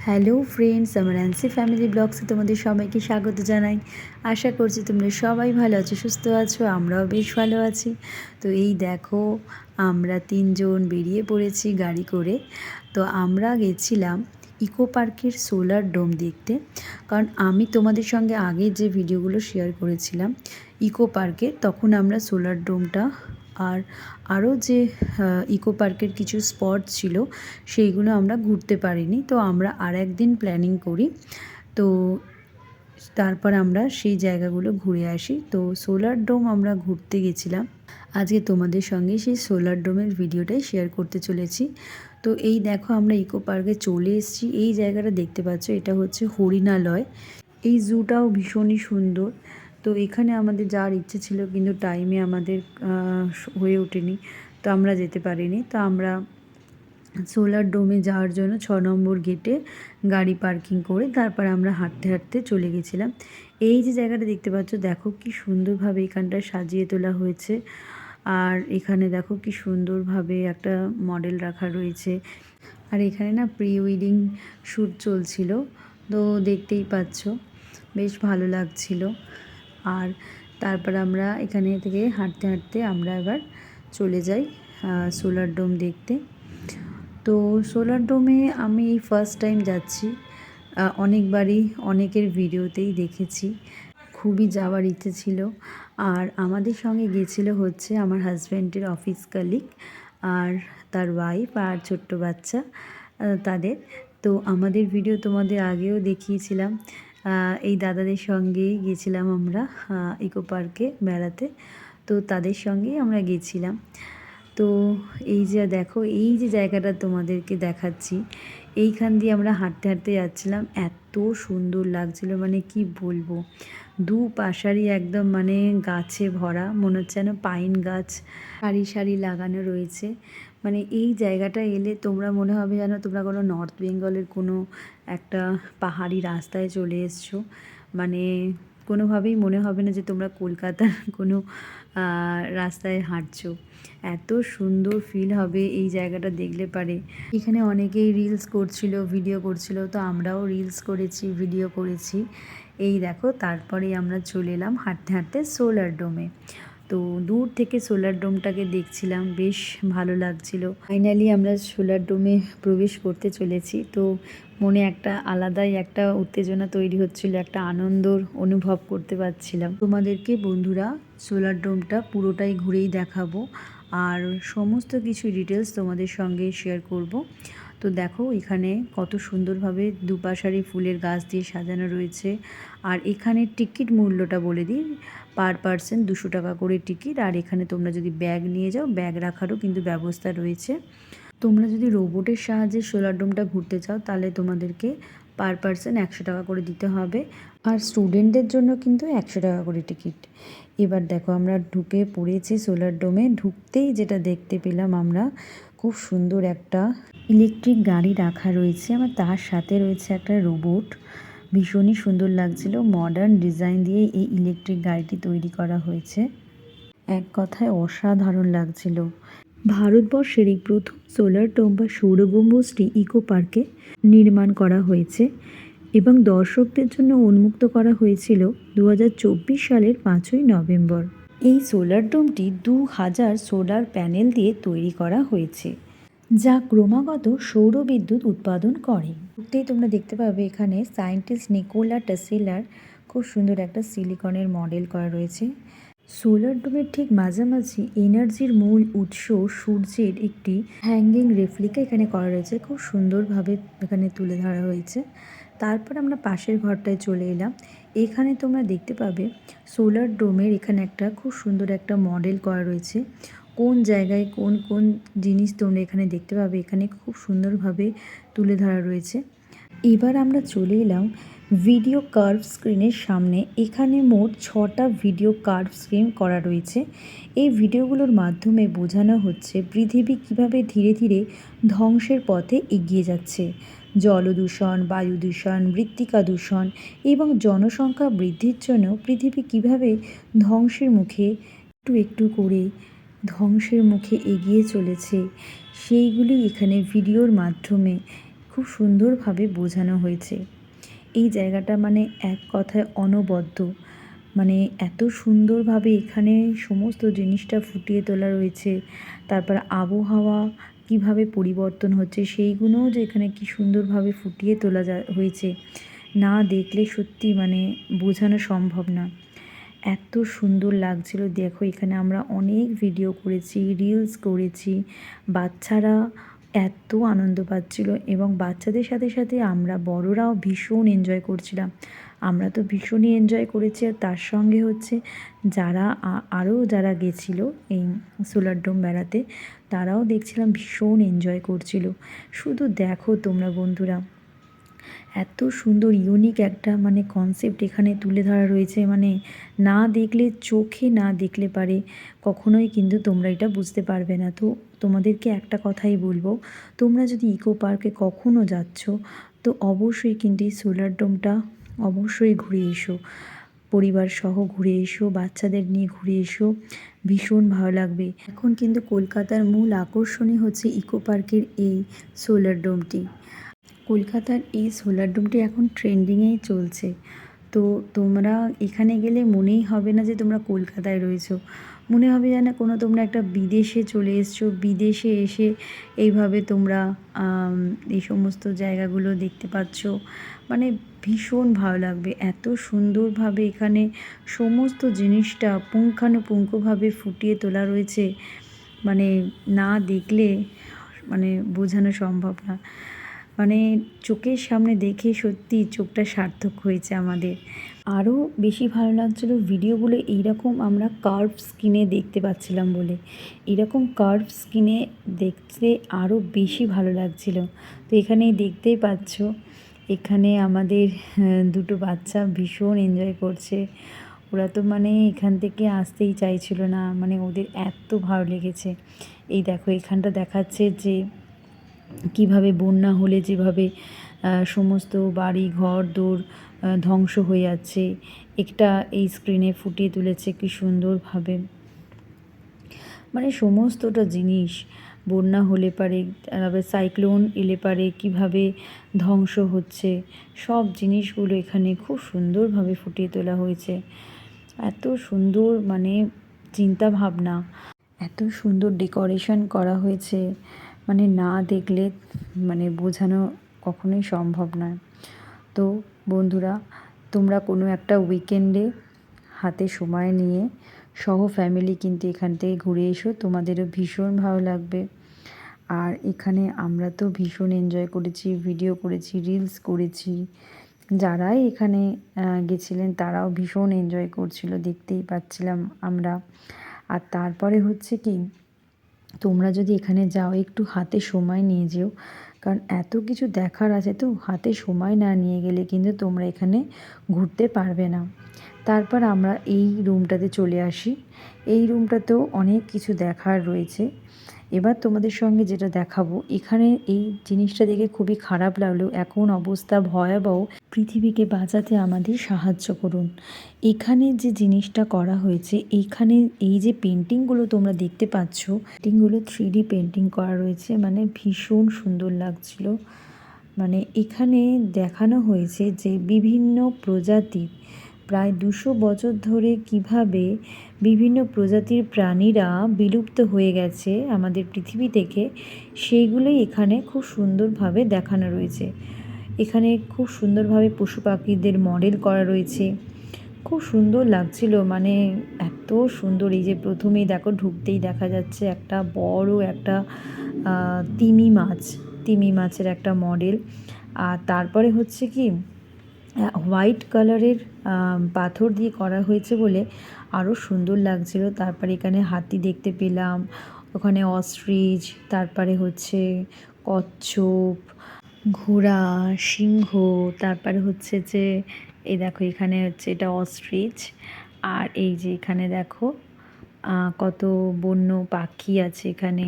Hello friends, আমার অ্যান্সি family ব্লগসে তোমাদের সবাইকে স্বাগত জানাই। আশা করছি তোমরা সবাই ভালো আছো, সুস্থ আছো। আমরাও বেশ ভালো আছি। তো এই দেখো, আমরা তিনজন বেরিয়ে পড়েছি গাড়ি করে। তো আমরা গেছিলাম ইকো পার্কের সোলার ডোম দেখতে। কারণ আমি তোমাদের সঙ্গে আগে যে ভিডিওগুলো শেয়ার করেছিলাম ইকো পার্কে, তখন আমরা সোলার ডোমটা আর আরও যে ইকো পার্কের কিছু স্পট ছিল সেইগুলো আমরা ঘুরতে পারিনি। তো আমরা আর একদিন প্ল্যানিং করি, তো তারপর আমরা সেই জায়গাগুলো ঘুরে আসি। তো সোলার ডোম আমরা ঘুরতে গেছিলাম। আজকে তোমাদের সঙ্গে সেই সোলার ডোমের ভিডিওটাই শেয়ার করতে চলেছি। তো এই দেখো, আমরা ইকো পার্কে চলে এসেছি। এই জায়গাটা দেখতে পাচ্ছ, এটা হচ্ছে হরিণালয়। এই জুটাও ভীষণই সুন্দর। তো এখানে আমাদের যাওয়ার ইচ্ছে ছিল, কিন্তু টাইমে আমাদের হয়ে ওঠেনি, তো আমরা যেতে পারিনি। তো আমরা সোলার ডোমে যাওয়ার জন্য 6 নম্বর গেটে গাড়ি পার্কিং করে তারপর আমরা হাঁটতে হাঁটতে চলে গেছিলাম। এই যে জায়গাটা দেখতে পাচ্ছ, দেখো কি সুন্দরভাবে এখানটা সাজিয়ে তোলা হয়েছে। আর এখানে দেখো কি সুন্দরভাবে একটা মডেল রাখা রয়েছে। আর এখানে না প্রি ওয়েডিং শ্যুট চলছিল, তো দেখতেই পাচ্ছ বেশ ভালো লাগছিল। আর তারপর আমরা এখানে থেকে হাঁটতে হাঁটতে আমরা এবার চলে যাই সোলার ডোম দেখতে। তো সোলার ডোমে আমি এই ফার্স্ট টাইম যাচ্ছি। অনেকবারই অনেকের ভিডিওতেই দেখেছি, খুবই যাওয়ার ইচ্ছে ছিল। আর আমাদের সঙ্গে গিয়েছিল হচ্ছে আমার হাজব্যান্ডের অফিস কালিগ আর তার ওয়াইফ আর ছোট্ট বাচ্চা তাদের। তো আমাদের ভিডিও তোমাদের আগেও দেখিয়েছিলাম। এই দাদাদের সঙ্গেই গেছিলাম আমরা ইকো পার্কে বেড়াতে। তো তাদের সঙ্গেই আমরা গেছিলাম। তো এই যে দেখো, এই যে জায়গাটা তোমাদেরকে দেখাচ্ছি, এইখান দিয়ে আমরা হাঁটতে হাঁটতে যাচ্ছিলাম। এত সুন্দর লাগছিল, মানে কি বলবো, দু পাশারই একদম মানে গাছে ভরা, মনে হচ্ছে যেন পাইন গাছ সারি সারি লাগানো রয়েছে। মানে এই জায়গাটা এলে তোমরা মনে হবে যেন তোমরা কোনো নর্থ বেঙ্গলের কোনো একটা পাহাড়ি রাস্তায় চলে এসছো। মানে কোনোভাবেই মনে হবে না যে তোমরা কলকাতার কোনো রাস্তায় হাঁটছো। এত সুন্দর ফিল হবে এই জায়গাটা দেখলে পারে। এখানে অনেকেই রিলস করছিল, ভিডিও করছিল, তো আমরাও রিলস করেছি, ভিডিও করেছি। এই দেখো, তারপরেই আমরা চলে এলাম হাঁটতে হাঁটতে সোলার ডোমে। তো দূর থেকে সোলার ডোমটাকে দেখছিলাম, বেশ ভালো লাগছিল। ফাইনালি আমরা সোলার ডোমে প্রবেশ করতে চলেছি। তো মনে একটা আলাদাই একটা উত্তেজনা তৈরি হচ্ছিল, একটা আনন্দর অনুভব করতে পারছিলাম। তোমাদেরকে বন্ধুরা সোলার ডোমটা পুরোটাই ঘুরেই দেখাবো, আর সমস্ত কিছু ডিটেলস তোমাদের সঙ্গে শেয়ার করব। তো দেখো, এখানে কত সুন্দরভাবে দুপাশারি ফুলের গাছ দিয়ে সাজানো রয়েছে। আর এখানে টিকিট মূল্যটা বলে দিই, পার পার্সন 200 টাকা করে টিকিট। আর এখানে তোমরা যদি ব্যাগ নিয়ে যাও, ব্যাগ রাখারও কিন্তু ব্যবস্থা রয়েছে। তোমরা যদি রোবটের সাহায্যে সোলার ডোমটা ঘুরতে চাও, তাহলে তোমাদেরকে পার পার্সন 100 টাকা করে দিতে হবে। আর স্টুডেন্টদের জন্য কিন্তু 100 টাকা করে টিকিট। এবার দেখো, আমরা ঢুকে পড়েছি সোলার ডোমে। ঢুকতেই যেটা দেখতে পেলাম আমরা, খুব সুন্দর একটা ইলেকট্রিক গাড়ি রাখা রয়েছে, আমার তার সাথে রয়েছে একটা রোবট। ভীষণই সুন্দর লাগছিল, মডার্ন ডিজাইন দিয়ে এই ইলেকট্রিক গাড়িটি তৈরি করা হয়েছে। এক কথায় অসাধারণ লাগছিল। ভারতবর্ষের এই প্রথম সোলার ডোম বা সৌর গম্বুজটি ইকো পার্কে নির্মাণ করা হয়েছে এবং দর্শকদের জন্য উন্মুক্ত করা হয়েছিল 2024 সালের 5ই নভেম্বর। এই সোলার ডোমটি 2000 সোলার প্যানেল দিয়ে তৈরি করা হয়েছে, যা ক্রমাগত সৌর বিদ্যুৎ উৎপাদন করে। ঢুকতেই তোমরা দেখতে পাবে এখানে সায়েন্টিস্ট নিকোলা টেসলার খুব সুন্দর একটা সিলিকনের মডেল করা রয়েছে। সোলার ডোমের ঠিক মাঝামাঝি এনার্জির মূল উৎস সূর্যের একটি হ্যাঙ্গিং রেপ্লিকা এখানে করা রয়েছে, খুব সুন্দরভাবে এখানে তুলে ধরা হয়েছে। তারপর আমরা পাশের ঘরটায় চলে এলাম। এখানে তোমরা দেখতে পাবে সোলার ডোমের এখানে একটা খুব সুন্দর একটা মডেল করা রয়েছে। কোন জায়গায় কোন কোন জিনিস তোমরা এখানে দেখতে পাবে, এখানে খুব সুন্দরভাবে তুলে ধরা রয়েছে। এবার আমরা চলে এলাম ভিডিও কার্ভ স্ক্রিনের সামনে। এখানে মোট 6টা ভিডিও কার্ভ স্ক্রিন করা রয়েছে। এই ভিডিওগুলোর মাধ্যমে বোঝানো হচ্ছে পৃথিবী কিভাবে ধীরে ধীরে ধ্বংসের পথে এগিয়ে যাচ্ছে। জল দূষণ, বায়ু দূষণ, মৃত্তিকা দূষণ এবং জনসংখ্যা বৃদ্ধির জন্য পৃথিবী কিভাবে ধ্বংসের মুখে একটু একটু করে ধ্বংসের মুখে এগিয়ে চলেছে, সেইগুলি এখানে ভিডিওর মাধ্যমে খুব সুন্দরভাবে বোঝানো হয়েছে। এই জায়গাটা মানে এক কথায় অনবদ্য। মানে এত সুন্দরভাবে এখানে সমস্ত জিনিসটা ফুটিয়ে তোলা রয়েছে। তারপর আবহাওয়া কীভাবে পরিবর্তন হচ্ছে সেইগুলোও যে এখানে কী সুন্দরভাবে ফুটিয়ে তোলা হয়েছে, না দেখলে সত্যি মানে বোঝানো সম্ভব না। এত সুন্দর লাগছিল। দেখো এখানে আমরা অনেক ভিডিও করেছি, রিলস করেছি। বাচ্চারা এত আনন্দ পাচ্ছিল এবং বাচ্চাদের সাথে সাথে আমরা বড়রাও ভীষণ এনজয় করছিলাম। আমরা তো ভীষণই এনজয় করেছি, আর তার সঙ্গে হচ্ছে যারা আরও যারা গেছিলো এই সোলার ডোম বেড়াতে, তারাও দেখছিলাম ভীষণ এনজয় করছিল। শুধু দেখো তোমরা বন্ধুরা, এত সুন্দর ইউনিক একটা মানে কনসেপ্ট এখানে তুলে ধরা রয়েছে, মানে না দেখলে, চোখে না দেখলে পারে কখনোই কিন্তু তোমরা এটা বুঝতে পারবে না। তো তোমাদেরকে একটা কথাই বলবো, তোমরা যদি ইকো পার্কে কখনও যাচ্ছ তো অবশ্যই কিন্তু এই সোলার ডোমটা অবশ্যই ঘুরে এসো। পরিবার সহ ঘুরে এসো, বাচ্চাদের নিয়ে ঘুরে এসো, ভীষণ ভালো লাগবে। এখন কিন্তু কলকাতার মূল আকর্ষণই হচ্ছে ইকো পার্কের এই সোলার ডোমটি। কলকাতার এই সোলার ডোমটি এখন ট্রেন্ডিংয়েই চলছে। তো তোমরা এখানে গেলে মনেই হবে না যে তোমরা কলকাতায় রয়েছো, মনে হবে যেন কোনো তোমরা একটা বিদেশে চলে এসছো। বিদেশে এসে এইভাবে তোমরা এই সমস্ত জায়গাগুলো দেখতে পাচ্ছ, মানে ভীষণ ভালো লাগবে। এত সুন্দরভাবে এখানে সমস্ত জিনিসটা পুঙ্খানুপুঙ্খভাবে ফুটিয়ে তোলা রয়েছে, মানে না দেখলে মানে বোঝানো সম্ভব না। মানে চোখের সামনে দেখে সত্যি চোখটা সার্থক হয়েছে আমাদের। আরও বেশি ভালো লাগছিল ভিডিওগুলো এইরকম আমরা কার্ভ স্ক্রিনে দেখতে পাচ্ছিলাম বলে। এরকম কার্ভ স্ক্রিনে দেখতে আরও বেশি ভালো লাগছিল। তো এখানেই দেখতেই পাচ্ছ, এখানে আমাদের দুটো বাচ্চা ভীষণ এনজয় করছে। ওরা তো মানে এখান থেকে আসতেই চাইছিল না, মানে ওদের এত ভালো লেগেছে। এই দেখো এখানটা দেখাচ্ছে যে কিভাবে বন্যা হলে যেভাবে সমস্ত বাড়ি ঘর দোর ধ্বংস হয়ে যাচ্ছে, একটা এই স্ক্রিনে ফুটিয়ে তুলেছে কি সুন্দরভাবে। মানে সমস্তটা জিনিস, বন্যা হলে পারে, আবার সাইক্লোন এলে পারে কীভাবে ধ্বংস হচ্ছে, সব জিনিসগুলো এখানে খুব সুন্দরভাবে ফুটিয়ে তোলা হয়েছে। এত সুন্দর মানে চিন্তা ভাবনা, এত সুন্দর ডেকোরেশন করা হয়েছে, মানে না দেখলে মানে বোঝানো কখনোই সম্ভব নয়। তো বন্ধুরা, তোমরা কোনো একটা উইকেন্ডে হাতে সময় নিয়ে সহ ফ্যামিলি কিন্তু এখান থেকে ঘুরে এসো, তোমাদেরও ভীষণ ভালো লাগবে। আর এখানে আমরা তো ভীষণ এনজয় করেছি, ভিডিও করেছি, রিলস করেছি। যারাই এখানে গেছিলেন তারাও ভীষণ এনজয় করছিল, দেখতেই পাচ্ছিলাম আমরা। আর তারপরে হচ্ছে কি, তোমরা যদি এখানে যাও একটু হাতে সময় নিয়ে যেও, কারণ এত কিছু দেখার আছে, তো হাতে সময় না নিয়ে গেলে কিন্তু তোমরা এখানে ঘুরতে পারবে না। তারপর আমরা এই রুমটাতে চলে আসি। এই রুমটাতেও অনেক কিছু দেখার রয়েছে। এবার তোমাদের সঙ্গে যেটা দেখাবো, এখানে এই জিনিসটা দেখে খুবই খারাপ লাগলেও এখন অবস্থা ভয়াবহ। পৃথিবীকে বাঁচাতে আমাদের সাহায্য করুন। এখানে যে জিনিসটা করা হয়েছে, এইখানে এই যে পেন্টিংগুলো তোমরা দেখতে পাচ্ছ, পেন্টিংগুলো 3D পেন্টিং করা রয়েছে, মানে ভীষণ সুন্দর লাগছিল। মানে এখানে দেখানো হয়েছে যে বিভিন্ন প্রজাতির প্রায় 200 বছর ধরে কিভাবে বিভিন্ন প্রজাতির প্রাণীরা বিলুপ্ত হয়ে গেছে আমাদের পৃথিবী থেকে, সেইগুলোই এখানে খুব সুন্দরভাবে দেখানো রয়েছে। এখানে খুব সুন্দরভাবে পশু পাখিদের মডেল করা রয়েছে, খুব সুন্দর লাগছিল। মানে এত সুন্দর, এই যে প্রথমেই দেখো ঢুকতেই দেখা যাচ্ছে একটা বড় একটা তিমি মাছের একটা মডেল। আর তারপরে হচ্ছে কি, হোয়াইট কালারের পাথর দিয়ে করা হয়েছে বলে আরও সুন্দর লাগছিল। তারপরে এখানে হাতি দেখতে পেলাম, ওখানে অস্ট্রিচ, তারপরে হচ্ছে কচ্ছপ, ঘোড়া, সিংহ, তারপরে হচ্ছে যে এই দেখো এখানে হচ্ছে এটা অস্ট্রিচ। আর এই যে এখানে দেখো কত বন্য পাখি আছে এখানে।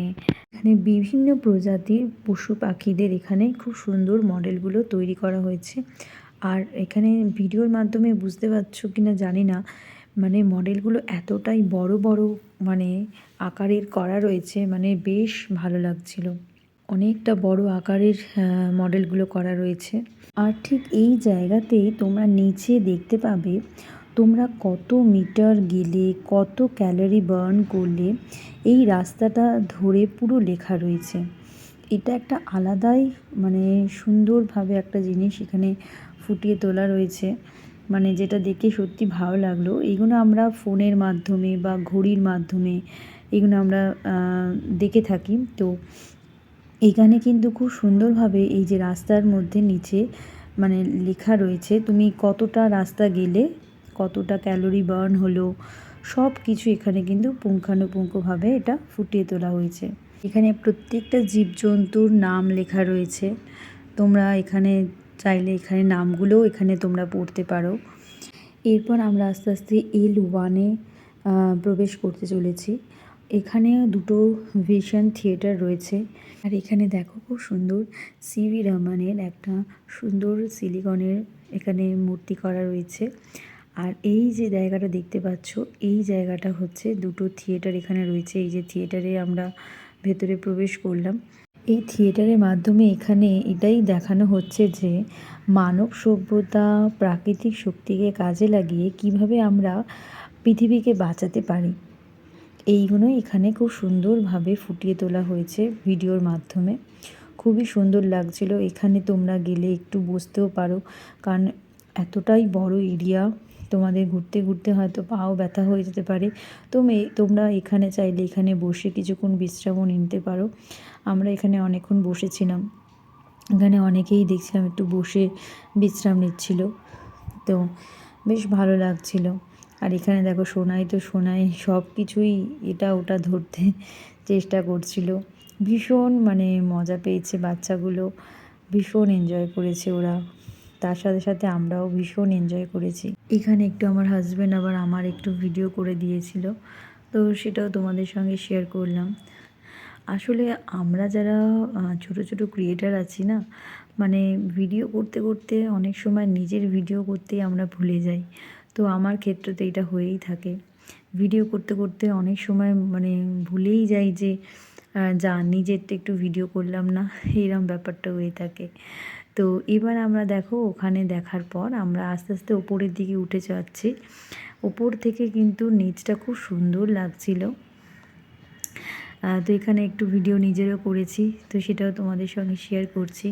এখানে বিভিন্ন প্রজাতির পশু পাখিদের এখানে খুব সুন্দর মডেলগুলো তৈরি করা হয়েছে। আর এখানে ভিডিওর মাধ্যমে বুঝতে পারছো কি না জানি না, মানে মডেলগুলো এতটাই বড় বড় মানে আকারের করা রয়েছে, মানে বেশ ভালো লাগছিল। অনেকটা বড় আকারের মডেলগুলো করা রয়েছে। আর ঠিক এই জায়গাতেই তোমরা নিচে দেখতে পাবে তোমরা কত মিটার গেলে, কত ক্যালোরি বার্ন করলে, এই রাস্তাটা ধরে পুরো লেখা রয়েছে। এটা একটা আলাদাই মানে সুন্দরভাবে একটা জিনিস এখানে ফুটিয়ে তোলা রয়েছে, মানে যেটা দেখে সত্যি ভালো লাগলো। এগুলো আমরা ফোনের মাধ্যমে বা ঘড়ির মাধ্যমে এগুলো আমরা দেখে থাকি। তো এখানে কিন্তু খুব সুন্দরভাবে এই যে রাস্তার মধ্যে নিচে মানে লেখা রয়েছে তুমি কতটা রাস্তা গেলে কতটা ক্যালোরি বার্ন হলো, সব কিছু এখানে কিন্তু পুঙ্খানুপুঙ্খভাবে এটা ফুটিয়ে তোলা হয়েছে। এখানে প্রত্যেকটা জীবজন্তুর নাম লেখা রয়েছে। তোমরা এখানে চাইলে এখানে নামগুলোও এখানে তোমরা পড়তে পারো। এরপর আমরা আস্তে আস্তে L1-এ প্রবেশ করতে চলেছি। এখানে দুটো ভিশন থিয়েটার রয়েছে। আর এখানে দেখো খুব সুন্দর সিভি রহমানের একটা সুন্দর সিলিকনের এখানে মূর্তি করা রয়েছে। আর এই যে জায়গাটা দেখতে পাচ্ছ, এই জায়গাটা হচ্ছে দুটো থিয়েটার এখানে রয়েছে। এই যে থিয়েটারে আমরা ভেতরে প্রবেশ করলাম। এই থিয়েটারের মাধ্যমে এখানে এটাই দেখানো হচ্ছে যে মানব সভ্যতা প্রাকৃতিক শক্তিকে কাজে লাগিয়ে কিভাবে আমরা পৃথিবীকে বাঁচাতে পারি, এইগুলোই এখানে খুব সুন্দরভাবে ফুটিয়ে তোলা হয়েছে ভিডিওর মাধ্যমে। খুবই সুন্দর লাগছিল। এখানে তোমরা গেলে একটু বসতেও পারো, কারণ এতটাই বড় এরিয়া, তোমাদের ঘুরতে ঘুরতে হয়তো পাও ব্যথা হয়ে যেতে পারে। তোমরা এখানে চাইলে এখানে বসে কিছুক্ষণ বিশ্রামও নিতে পারো। আমরা এখানে অনেকক্ষণ বসেছিলাম। এখানে অনেকেই দেখছিলাম একটু বসে বিশ্রাম নিচ্ছিল, তো বেশ ভালো লাগছিল। আর এখানে দেখো সোনাই সব কিছুই এটা ওটা ধরতে চেষ্টা করছিল। ভীষণ মানে মজা পেয়েছে বাচ্চাগুলো, ভীষণ এনজয় করেছে ওরা। তার সাথে সাথে আমরাও ভীষণ এনজয় করেছি। এখানে একটু আমার হাজব্যান্ড আবার আমার একটু ভিডিও করে দিয়েছিল, তো সেটাও তোমাদের সঙ্গে শেয়ার করলাম। আসলে আমরা যারা ছোট ছোট ক্রিয়েটার আছি না, মানে ভিডিও করতে করতে অনেক সময় নিজের ভিডিও করতেই আমরা ভুলে যাই। তো আমার ক্ষেত্রে এটা হয়েই থাকে, ভিডিও করতে করতে অনেক সময় মানে ভুলেই যাই যে নিজেরটা একটু ভিডিও করলাম না, এইরকম ব্যাপারটা হয়ে থাকে। তো এবার আমরা দেখো ওখানে দেখার পর আমরা আস্তে আস্তে ওপরের দিকে উঠে যাচ্ছি। ওপর থেকে কিন্তু নিচটা খুব সুন্দর লাগছিল। তো এখানে একটু ভিডিও নিজেরও করেছি, তো সেটাও তোমাদের সঙ্গে শেয়ার করছি।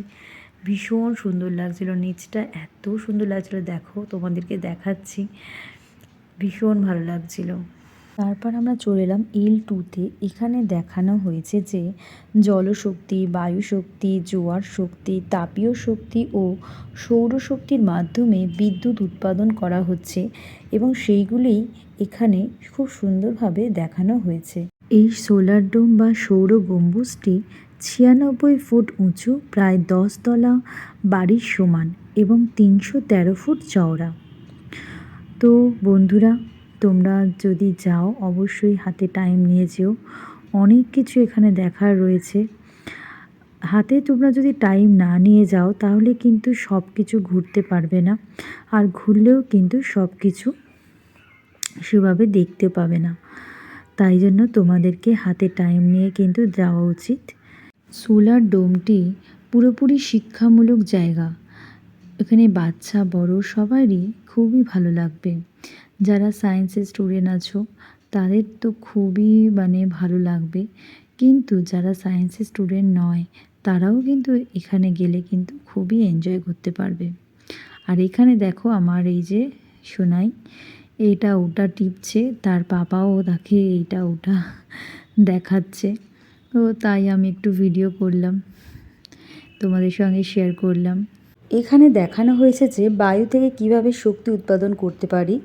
ভীষণ সুন্দর লাগছিল, নিচটা এত সুন্দর লাগছিল, দেখো তোমাদেরকে দেখাচ্ছি, ভীষণ ভালো লাগছিল। তারপর আমরা চলে এলাম L2-তে। এখানে দেখানো হয়েছে যে জলশক্তি, বায়ুশক্তি, জোয়ার শক্তি, তাপীয় শক্তি ও সৌরশক্তির মাধ্যমে বিদ্যুৎ উৎপাদন করা হচ্ছে এবং সেইগুলিই এখানে খুব সুন্দরভাবে দেখানো হয়েছে। এই সোলার ডোম বা সৌর গম্বুজটি 96 ফুট উঁচু, প্রায় 10 তলা বাড়ির সমান এবং 313 ফুট চওড়া। তো বন্ধুরা, তোমরা যদি যাও অবশ্যই হাতে টাইম নিয়ে যেও, অনেক কিছু এখানে দেখার রয়েছে। হাতে তোমরা যদি টাইম না নিয়ে যাও তাহলে কিন্তু সব কিছু ঘুরতে পারবে না, আর ঘুরলেও কিন্তু সব কিছু সেভাবে দেখতে পাবে না। তাই জন্য তোমাদেরকে হাতে টাইম নিয়ে কিন্তু যাওয়া উচিত। সোলার ডোমটি পুরোপুরি শিক্ষামূলক জায়গা, এখানে বাচ্চা বড় সবারই খুবই ভালো লাগবে। যারা সায়েন্সের স্টুডেন্ট আছো তাদের তো খুবই মানে ভালো লাগবে, কিন্তু যারা সায়েন্সের স্টুডেন্ট নয় তারাও কিন্তু এখানে গেলে কিন্তু খুবই এনজয় করতে পারবে। আর এখানে দেখো আমার এই যে সোনাই এটা ওটা টিপছে, তার পাপাও তাকে এইটা ওটা দেখাচ্ছে। তো তাই আমি একটু ভিডিও করলাম, তোমাদের সঙ্গে শেয়ার করলাম। এখানে দেখানো হয়েছে যে বায়ু থেকে কিভাবে শক্তি উৎপাদন করতে পারি।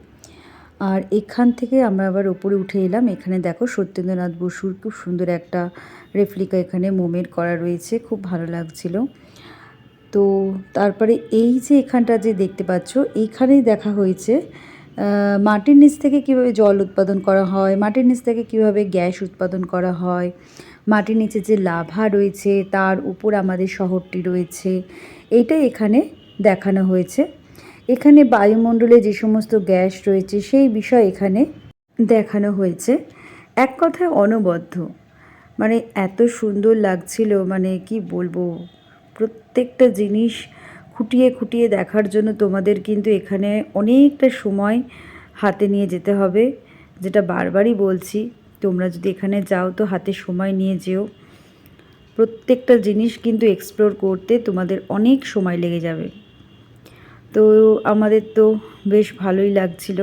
আর এখান থেকে আমরা আবার ওপরে উঠে এলাম। এখানে দেখো সত্যেন্দ্রনাথ বসুর খুব সুন্দর একটা রেপ্লিকা এখানে মোমের করা রয়েছে, খুব ভালো লাগছিল। তো তারপরে এই যে এখানটা যে দেখতে পাচ্ছ, এইখানেই দেখা হয়েছে মাটির নিচ থেকে কীভাবে জল উৎপাদন করা হয়, মাটির নিচ থেকে কীভাবে গ্যাস উৎপাদন করা হয়, মাটির নিচে যে লাভা রয়েছে তার উপর আমাদের শহরটি রয়েছে, এইটাই এখানে দেখানো হয়েছে। এখানে বায়ুমণ্ডলে যে সমস্ত গ্যাস রয়েছে সেই বিষয় এখানে দেখানো হয়েছে। এক কথায় অনবদ্য, মানে এত সুন্দর লাগছিল, মানে কি বলবো, প্রত্যেকটা জিনিস খুঁটিয়ে খুঁটিয়ে দেখার জন্য তোমাদের কিন্তু এখানে অনেকটা সময় হাতে নিয়ে যেতে হবে, যেটা বারবারই বলছি। তোমরা যদি এখানে যাও তো হাতে সময় নিয়ে যেও, প্রত্যেকটা জিনিস কিন্তু এক্সপ্লোর করতে তোমাদের অনেক সময় লেগে যাবে। তো আমাদের তো বেশ ভালোই লাগছিল।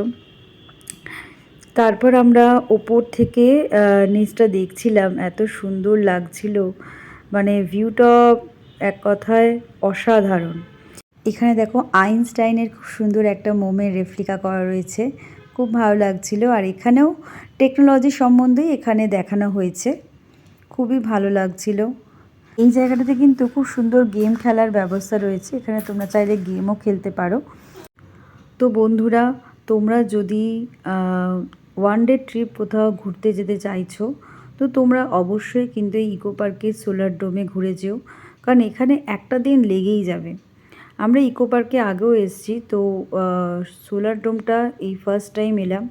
তারপর আমরা ওপর থেকে নিচটা দেখছিলাম, এত সুন্দর লাগছিল, মানে ভিউটা এক কথায় অসাধারণ। এখানে দেখো আইনস্টাইনের খুব সুন্দর একটা মোমের রেপ্লিকা করা রয়েছে, খুব ভালো লাগছিল। আর এখানেও টেকনোলজি সম্বন্ধেই এখানে দেখানো হয়েছে, খুবই ভালো লাগছিল। এই জায়গাটাতে কিন্তু খুব সুন্দর গেম খেলার ব্যবস্থা রয়েছে, এখানে তোমরা চাইলে গেমও খেলতে পারো। তো বন্ধুরা, তোমরা যদি ওয়ান ডে ট্রিপ কোথাও ঘুরতে যেতে চাইছো তো তোমরা অবশ্যই কিন্তু এই ইকো পার্কের সোলার ডোমে ঘুরে যেও, কারণ এখানে একটা দিন লেগেই যাবে। আমরা ইকো পার্কে আগেও এসেছি, তো সোলার ডোমটা এই ফার্স্ট টাইম এলাম,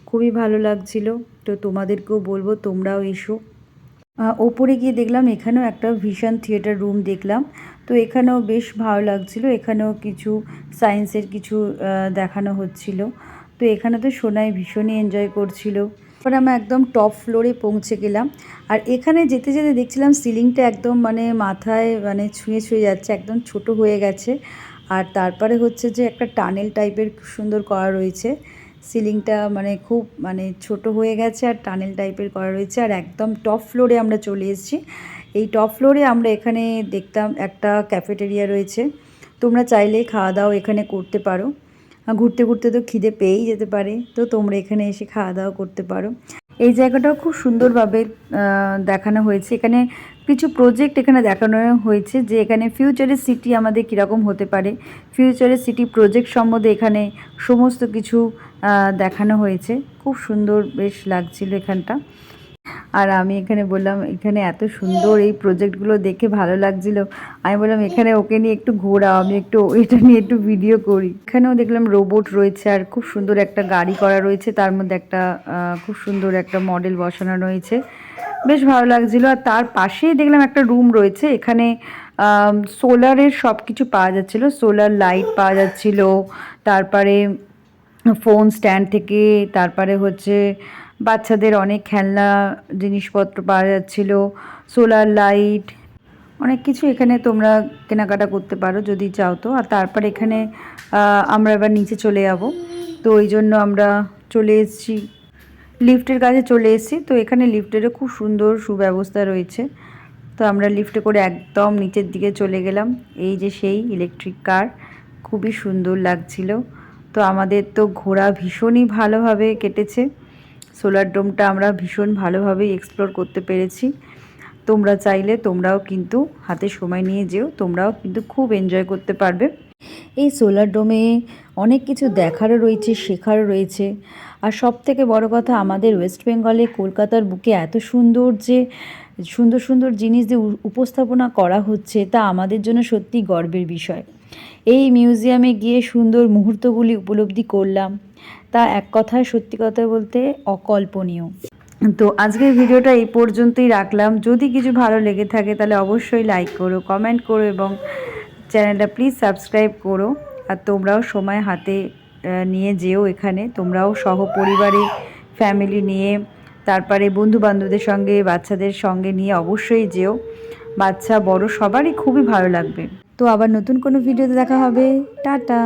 খুবই ভালো লাগছিল। তো তোমাদেরকেও বলবো তোমরাও এসো। ওপরে গিয়ে দেখলাম এখানেও একটা ভিশন থিয়েটার রুম দেখলাম, তো এখানেও বেশ ভালো লাগছিল, এখানেও কিছু সায়েন্সের কিছু দেখানো হচ্ছিল। তো এখানে তো সোনাই ভীষণই এনজয় করছিল। তারপরে আমরা একদম টপ ফ্লোরে পৌঁছে গেলাম, আর এখানে যেতে যেতে দেখছিলাম সিলিংটা একদম মানে মাথায় মানে ছুঁয়ে ছুঁয়ে যাচ্ছে, একদম ছোট হয়ে গেছে। আর তারপরে হচ্ছে যে একটা টানেল টাইপের সুন্দর করা রয়েছে, সিলিংটা মানে খুব মানে ছোট হয়ে গেছে আর টানেল টাইপের করা রয়েছে। আর একদম টপ ফ্লোরে আমরা চলে এসেছি। এই টপ ফ্লোরে আমরা এখানে দেখতাম একটা ক্যাফেটেরিয়া রয়েছে, তোমরা চাইলে খাওয়া দাওয়া এখানে করতে পারো। ঘুরতে ঘুরতে তো খিদে পেয়েই যেতে পারে, তো তোমরা এখানে এসে খাওয়া দাওয়া করতে পারো। এই জায়গাটাও খুব সুন্দরভাবে দেখানো হয়েছে, এখানে কিছু প্রজেক্ট এখানে দেখানো হয়েছে যে এখানে ফিউচারের সিটি আমাদের কীরকম হতে পারে, ফিউচারের সিটি প্রজেক্ট সম্বন্ধে এখানে সমস্ত কিছু দেখানো হয়েছে। খুব সুন্দর বেশ লাগছিল এখানটা। আর আমি এখানে বললাম এখানে এত সুন্দর এই প্রজেক্টগুলো দেখে ভালো লাগছিল, আমি বললাম এখানে ওকে নিয়ে একটু ঘোরাও, আমি একটু এটা নিয়ে একটু ভিডিও করি। এখানেও দেখলাম রোবট রয়েছে আর খুব সুন্দর একটা গাড়ি করা রয়েছে, তার মধ্যে একটা খুব সুন্দর একটা মডেল বসানো রয়েছে, বেশ ভালো লাগছিল। আর তার পাশেই দেখলাম একটা রুম রয়েছে, এখানে সোলারের সব কিছু পাওয়া যাচ্ছিলো, সোলার লাইট পাওয়া যাচ্ছিলো, তারপরে ফোন স্ট্যান্ড থেকে তারপরে হচ্ছে বাচ্চাদের অনেক খেলনা জিনিসপত্র পাওয়া যাচ্ছিল, সোলার লাইট, অনেক কিছু এখানে তোমরা কেনাকাটা করতে পারো যদি চাও তো। আর তারপর এখানে আমরা এবার নিচে চলে যাব, তো ওই জন্য আমরা চলে এসেছি লিফটের কাছে চলে এসেছি। তো এখানে লিফটেরও খুব সুন্দর সুব্যবস্থা রয়েছে, তো আমরা লিফটে করে একদম নিচের দিকে চলে গেলাম। এই যে সেই ইলেকট্রিক কার, খুবই সুন্দর লাগছিল। তো আমাদের তো ঘোরা ভীষণই ভালোভাবে কেটেছে, সোলার ডোমটা আমরা ভীষণ ভালোভাবেই এক্সপ্লোর করতে পেরেছি। তোমরা চাইলে তোমরাও কিন্তু হাতে সময় নিয়ে যেও, তোমরাও কিন্তু খুব এনজয় করতে পারবে। এই সোলার ডোমে অনেক কিছু দেখারও রয়েছে, শেখারও রয়েছে। আর সবথেকে বড় কথা, আমাদের ওয়েস্ট বেঙ্গলে কলকাতার বুকে এত সুন্দর যে সুন্দর সুন্দর জিনিস যে উপস্থাপনা করা হচ্ছে, তা আমাদের জন্য সত্যি গর্বের বিষয়। এই মিউজিয়ামে গিয়ে সুন্দর মুহূর্তগুলি উপলব্ধি করলাম, তা এক কথায় সত্যি কথা বলতে অকল্পনীয়। তো আজকের ভিডিওটা এই পর্যন্তই রাখলাম, যদি কিছু ভালো লেগে থাকে তাহলে অবশ্যই লাইক করো, কমেন্ট করো এবং চ্যানেলটা প্লিজ সাবস্ক্রাইব করো। আর তোমরাও সময় হাতে নিয়ে যেও, এখানে তোমরাও সহপরিবারে ফ্যামিলি নিয়ে, তারপরে বন্ধুবান্ধবদের সঙ্গে বাচ্চাদের সঙ্গে নিয়ে অবশ্যই যেও, বাচ্চা বড় সবারই খুবই ভালো লাগবে। তো আবার নতুন কোনো ভিডিওতে দেখা হবে, টাটা।